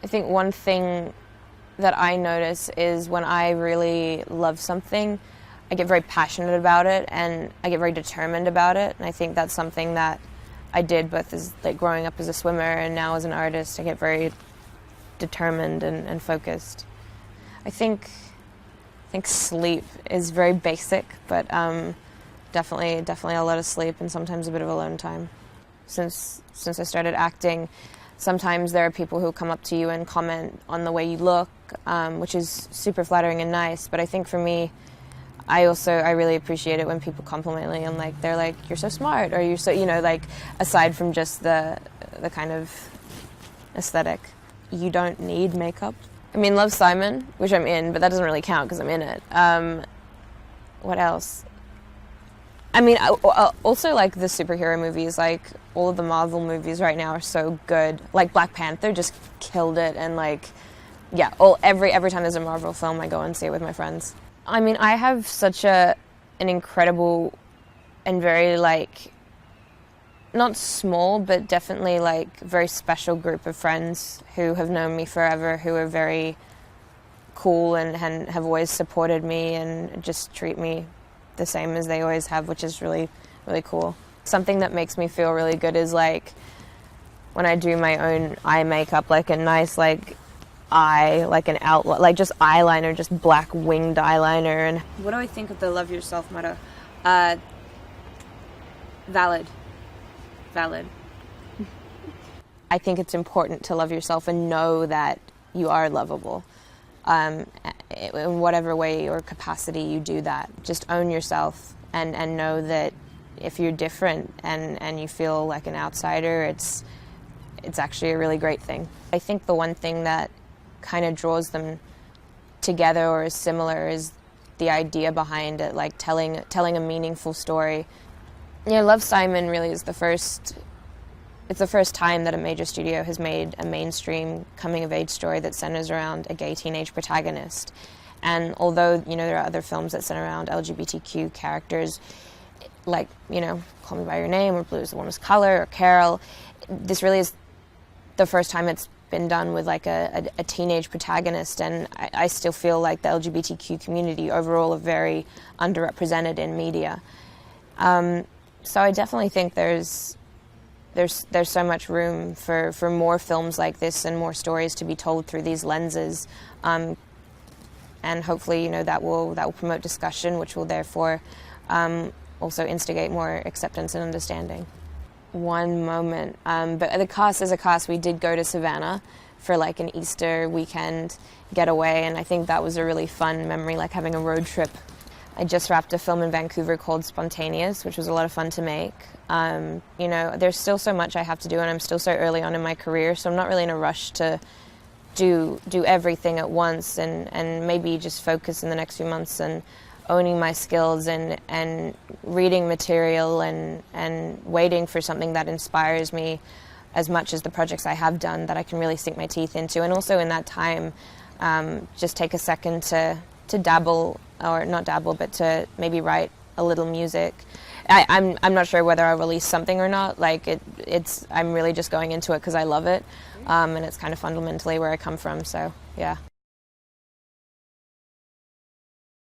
I think one thing that I notice is when I really love something, I get very passionate about it and I get very determined about it. And I think that's something that I did both as like growing up as a swimmer and now as an artist. I get very determined and focused. I think sleep is very basic, but definitely a lot of sleep and sometimes a bit of alone time. Since I started acting, sometimes there are people who come up to you and comment on the way you look, which is super flattering and nice. But I think for me, I really appreciate it when people compliment me and they're like, you're so smart, or you're so, like aside from just the kind of aesthetic, you don't need makeup. I mean, Love, Simon, which I'm in, but that doesn't really count because I'm in it. What else? I mean, also like the superhero movies, like all of the Marvel movies right now are so good. Like Black Panther just killed it, and every time there's a Marvel film, I go and see it with my friends. I mean, I have such an incredible and very not small, but definitely very special group of friends who have known me forever, who are very cool and have always supported me and just treat me the same as they always have, which is really, really cool. Something that makes me feel really good is when I do my own eye makeup, a nice eye, an outline, just eyeliner, just black winged eyeliner. And what do I think of the Love Yourself motto? Valid. I think it's important to love yourself and know that you are lovable. In whatever way or capacity you do that. Just own yourself and know that if you're different and you feel like an outsider, it's actually a really great thing. I think the one thing that kind of draws them together or is similar is the idea behind it, telling a meaningful story. Love, Simon really is it's the first time that a major studio has made a mainstream coming-of-age story that centers around a gay teenage protagonist. And although, there are other films that center around LGBTQ characters, Call Me By Your Name or Blue Is the Warmest Color or Carol, this really is the first time it's been done with a teenage protagonist, and I still feel like the LGBTQ community overall are very underrepresented in media. So I definitely think there's so much room for more films like this and more stories to be told through these lenses, and hopefully that will promote discussion, which will therefore also instigate more acceptance and understanding. One moment, but as a cast, we did go to Savannah for an Easter weekend getaway, and I think that was a really fun memory, having a road trip. I just wrapped a film in Vancouver called Spontaneous, which was a lot of fun to make. There's still so much I have to do, and I'm still so early on in my career, so I'm not really in a rush to do everything at once, and maybe just focus in the next few months and owning my skills and reading material and waiting for something that inspires me as much as the projects I have done that I can really sink my teeth into. And also in that time, just take a second to dabble, or not dabble, but to maybe write a little music. I'm not sure whether I'll release something or not. I'm really just going into it because I love it, and it's kind of fundamentally where I come from. So yeah.